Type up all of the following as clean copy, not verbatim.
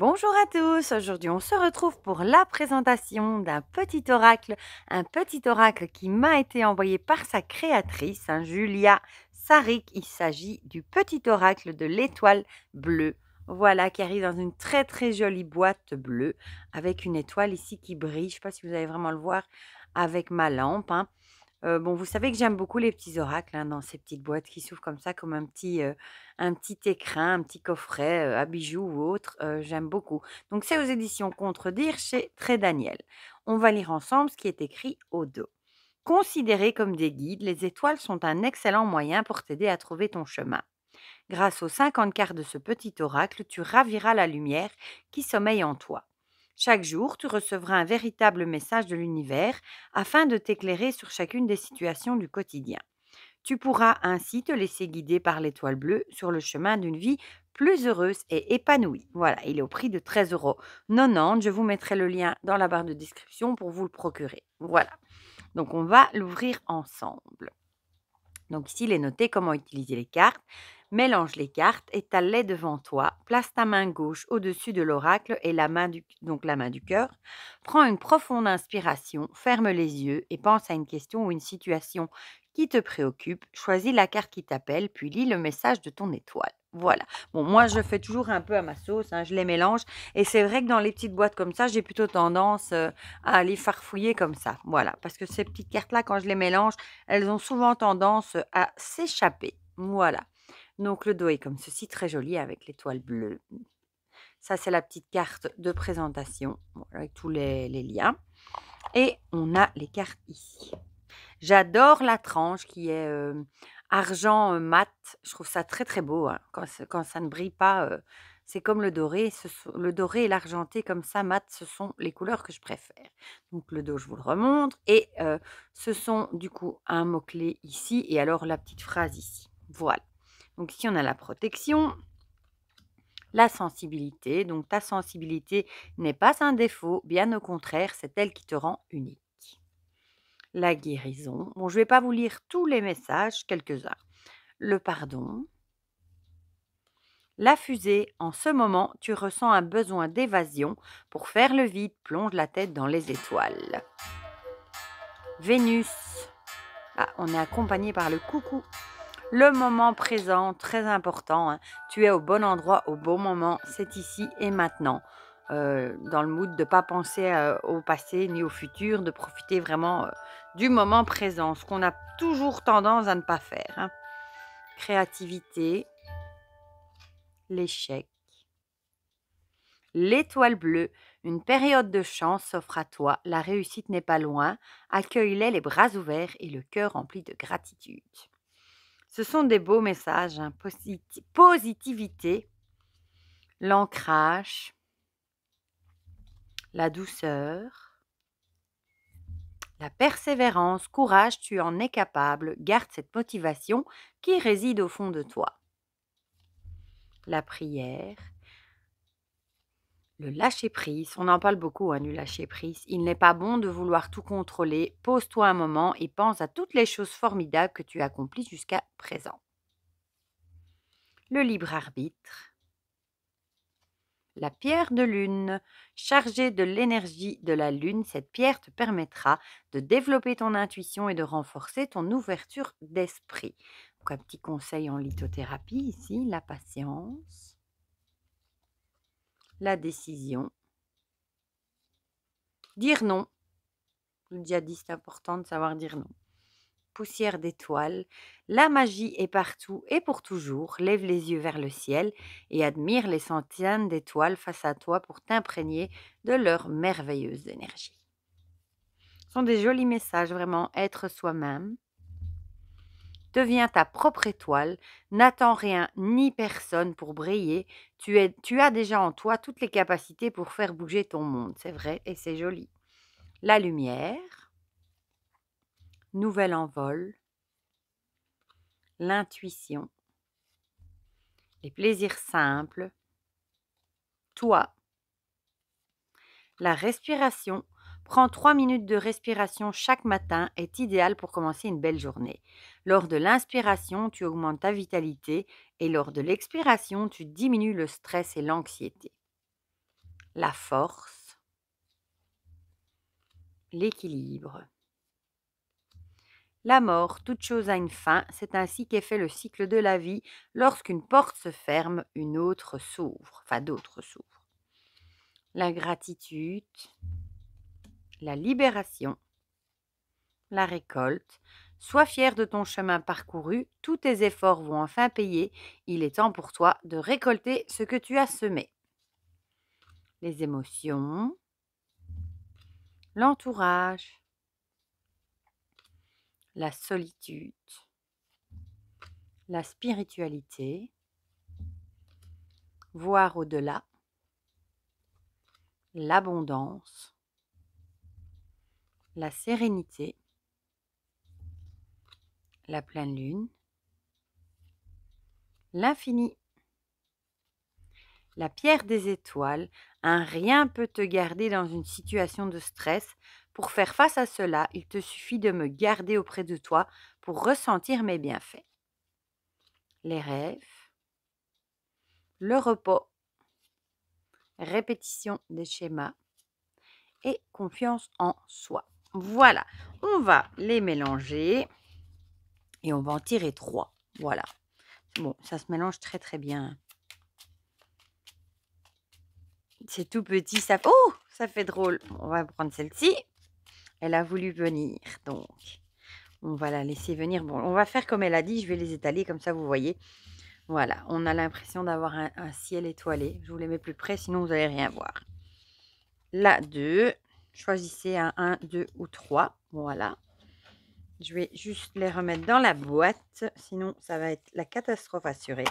Bonjour à tous, aujourd'hui on se retrouve pour la présentation d'un petit oracle, un petit oracle qui m'a été envoyé par sa créatrice, Julia Sarik. Il s'agit du petit oracle de l'étoile bleue, voilà, qui arrive dans une très très jolie boîte bleue avec une étoile ici qui brille. Je ne sais pas si vous allez vraiment le voir avec ma lampe, hein. Bon, vous savez que j'aime beaucoup les petits oracles, hein, dans ces petites boîtes qui s'ouvrent comme ça, comme un petit écrin, un petit coffret, à bijoux ou autre, j'aime beaucoup. Donc c'est aux éditions Contredire chez Très Daniel. On va lire ensemble ce qui est écrit au dos. Considérées comme des guides, les étoiles sont un excellent moyen pour t'aider à trouver ton chemin. Grâce aux 50 cartes de ce petit oracle, tu raviras la lumière qui sommeille en toi. Chaque jour, tu recevras un véritable message de l'univers afin de t'éclairer sur chacune des situations du quotidien. Tu pourras ainsi te laisser guider par l'étoile bleue sur le chemin d'une vie plus heureuse et épanouie. Voilà, il est au prix de 13,90 €. Je vous mettrai le lien dans la barre de description pour vous le procurer. Voilà, donc on va l'ouvrir ensemble. Donc ici, il est noté comment utiliser les cartes. Mélange les cartes, étale-les devant toi. Place ta main gauche au-dessus de l'oracle et la main du cœur. Prends une profonde inspiration, ferme les yeux et pense à une question ou une situation qui te préoccupe. Choisis la carte qui t'appelle, puis lis le message de ton étoile. Voilà. Bon, moi, je fais toujours un peu à ma sauce, je les mélange. Et c'est vrai que dans les petites boîtes comme ça, j'ai plutôt tendance à aller farfouiller comme ça. Voilà. Parce que ces petites cartes-là, quand je les mélange, elles ont souvent tendance à s'échapper. Voilà. Donc le dos est comme ceci, très joli avec l'étoile bleue. Ça, c'est la petite carte de présentation, voilà, avec tous les liens. Et on a les cartes ici. J'adore la tranche qui est argent mat. Je trouve ça très très beau, hein. Quand ça ne brille pas, c'est comme le doré. Le doré et l'argenté comme ça, mat, ce sont les couleurs que je préfère. Donc le dos, je vous le remontre. Et ce sont du coup un mot-clé ici et alors la petite phrase ici. Voilà. Donc ici, on a la protection, la sensibilité. Donc ta sensibilité n'est pas un défaut, bien au contraire, c'est elle qui te rend unique. La guérison. Bon, je ne vais pas vous lire tous les messages, quelques-uns. Le pardon. La fusée. En ce moment, tu ressens un besoin d'évasion. Pour faire le vide, plonge la tête dans les étoiles. Vénus. Ah, on est accompagné par le coucou. Le moment présent, très important, hein. Tu es au bon endroit au bon moment, c'est ici et maintenant. Dans le mood de ne pas penser au passé ni au futur, de profiter vraiment du moment présent, ce qu'on a toujours tendance à ne pas faire, hein. Créativité, l'échec, l'étoile bleue, une période de chance s'offre à toi, la réussite n'est pas loin, accueille-les les bras ouverts et le cœur rempli de gratitude. Ce sont des beaux messages, hein. Positivité, l'ancrage, la douceur, la persévérance, courage, tu en es capable, garde cette motivation qui réside au fond de toi. La prière, le lâcher-prise, on en parle beaucoup, du lâcher-prise. Il n'est pas bon de vouloir tout contrôler, pose-toi un moment et pense à toutes les choses formidables que tu as accomplies jusqu'à présent. Le libre arbitre. La pierre de lune, chargée de l'énergie de la lune, cette pierre te permettra de développer ton intuition et de renforcer ton ouverture d'esprit. Donc un petit conseil en lithothérapie ici, la patience, la décision, dire non. Je l'ai déjà dit, c'est important de savoir dire non. Poussière d'étoiles, la magie est partout et pour toujours. Lève les yeux vers le ciel et admire les centaines d'étoiles face à toi pour t'imprégner de leur merveilleuse énergie. Ce sont des jolis messages, vraiment. Être soi-même. Deviens ta propre étoile. N'attends rien ni personne pour briller. Tu as déjà en toi toutes les capacités pour faire bouger ton monde. C'est vrai et c'est joli. La lumière. Nouvel envol. L'intuition, les plaisirs simples, toi, la respiration. Prends 3 minutes de respiration chaque matin est idéal pour commencer une belle journée. Lors de l'inspiration, tu augmentes ta vitalité et lors de l'expiration, tu diminues le stress et l'anxiété. la force, l'équilibre. La mort, toute chose a une fin, c'est ainsi qu'est fait le cycle de la vie. Lorsqu'une porte se ferme, une autre s'ouvre, enfin d'autres s'ouvrent. La gratitude, la libération, la récolte. Sois fier de ton chemin parcouru, tous tes efforts vont enfin payer. Il est temps pour toi de récolter ce que tu as semé. Les émotions, l'entourage, la solitude, la spiritualité, voir au-delà, l'abondance, la sérénité, la pleine lune, l'infini, la pierre des étoiles. Un rien peut te garder dans une situation de stress. Pour faire face à cela, il te suffit de me garder auprès de toi pour ressentir mes bienfaits. Les rêves, le repos, répétition des schémas et confiance en soi. Voilà, on va les mélanger et on va en tirer 3. Voilà. Bon, ça se mélange très très bien. C'est tout petit, ça... Oh, ça fait drôle. On va prendre celle-ci. Elle a voulu venir, donc on va la laisser venir. Bon, on va faire comme elle a dit, je vais les étaler comme ça, vous voyez. Voilà, on a l'impression d'avoir un ciel étoilé. Je vous les mets plus près, sinon vous n'allez rien voir. Là, 2. Choisissez un 1, 2 ou 3. Voilà. Je vais juste les remettre dans la boîte, sinon ça va être la catastrophe assurée.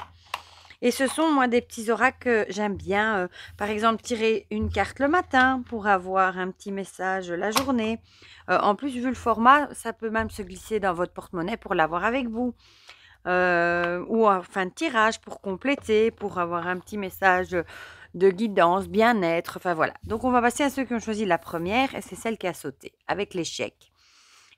Et ce sont, moi, des petits oracles que j'aime bien. Par exemple, tirer une carte le matin pour avoir un petit message la journée. En plus, vu le format, ça peut même se glisser dans votre porte-monnaie pour l'avoir avec vous. Ou en fin de tirage pour compléter, pour avoir un petit message de guidance, bien-être. Enfin, voilà. Donc, on va passer à ceux qui ont choisi la première et c'est celle qui a sauté avec l'échec.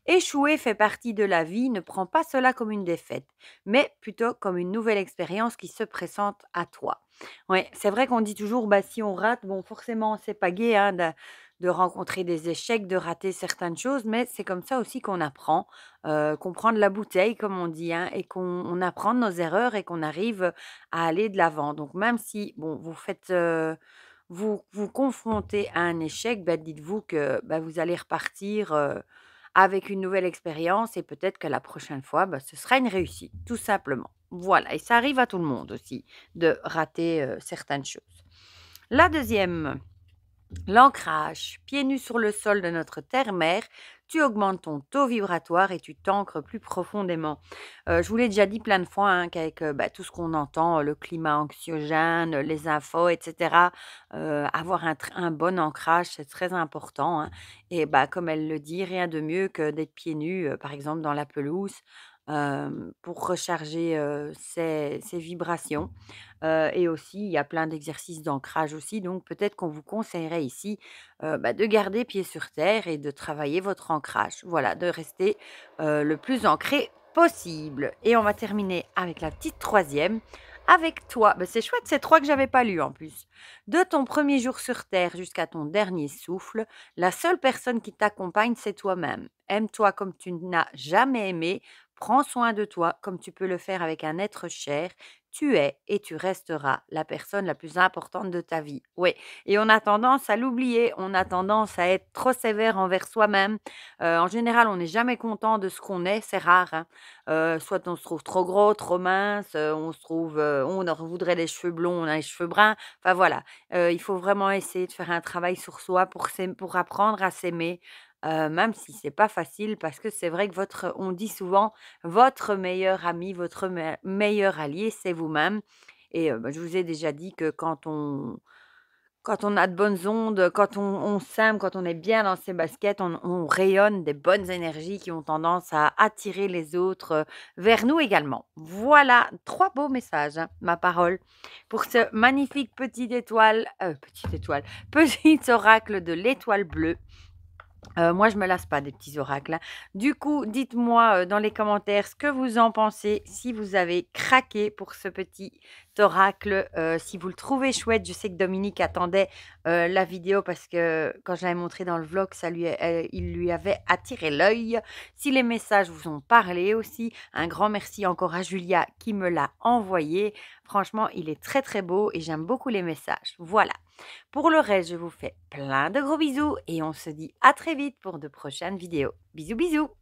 Échouer fait partie de la vie, ne prends pas cela comme une défaite, mais plutôt comme une nouvelle expérience qui se présente à toi. Ouais, c'est vrai qu'on dit toujours, bah, si on rate, bon, forcément, c'est pas gai hein, de rencontrer des échecs, de rater certaines choses, mais c'est comme ça aussi qu'on apprend, qu'on prend de la bouteille, comme on dit, hein, et qu'on apprend de nos erreurs et qu'on arrive à aller de l'avant. Donc, même si, bon, vous faites... vous confrontez à un échec, bah, dites-vous que bah, vous allez repartir avec une nouvelle expérience et peut-être que la prochaine fois, bah, ce sera une réussite, tout simplement. Voilà, et ça arrive à tout le monde aussi de rater certaines choses. La deuxième, l'ancrage, pieds nus sur le sol de notre terre-mère, tu augmentes ton taux vibratoire et tu t'ancres plus profondément. Je vous l'ai déjà dit plein de fois hein, qu'avec bah, tout ce qu'on entend, le climat anxiogène, les infos, etc., avoir un bon ancrage, c'est très important. Hein. Et bah, comme elle le dit, rien de mieux que d'être pieds nus, par exemple, dans la pelouse, pour recharger ses vibrations. Et aussi, il y a plein d'exercices d'ancrage aussi. Donc, peut-être qu'on vous conseillerait ici bah, de garder pied sur terre et de travailler votre ancrage. Voilà, de rester le plus ancré possible. Et on va terminer avec la petite troisième. Avec toi, bah, c'est chouette, c'est 3 que j'avais pas lu en plus. De ton premier jour sur terre jusqu'à ton dernier souffle, la seule personne qui t'accompagne, c'est toi-même. Aime-toi comme tu n'as jamais aimé. Prends soin de toi comme tu peux le faire avec un être cher. Tu es et tu resteras la personne la plus importante de ta vie. Oui, et on a tendance à l'oublier, on a tendance à être trop sévère envers soi-même. En général, on n'est jamais content de ce qu'on est, c'est rare. Hein. Soit on se trouve trop gros, trop mince, on se trouve, on voudrait les cheveux blonds, on a les cheveux bruns. Enfin voilà, il faut vraiment essayer de faire un travail sur soi pour apprendre à s'aimer. Même si c'est pas facile parce que c'est vrai que on dit souvent votre meilleur ami, votre meilleur allié, c'est vous-même. Et bah, je vous ai déjà dit que quand on a de bonnes ondes, quand on s'aime, quand on est bien dans ses baskets, on rayonne des bonnes énergies qui ont tendance à attirer les autres vers nous également. Voilà, 3 beaux messages, hein, ma parole, pour ce magnifique petit oracle de l'étoile bleue. Moi, je me lasse pas des petits oracles, hein. Du coup, dites-moi, dans les commentaires ce que vous en pensez, si vous avez craqué pour ce petit oracle, si vous le trouvez chouette. Je sais que Dominique attendait, la vidéo parce que quand je l'avais montré dans le vlog, il lui avait attiré l'œil. Si les messages vous ont parlé aussi, un grand merci encore à Julia qui me l'a envoyé. Franchement, il est très, très beau et j'aime beaucoup les messages. Voilà. Pour le reste, je vous fais plein de gros bisous et on se dit à très vite pour de prochaines vidéos. Bisous bisous!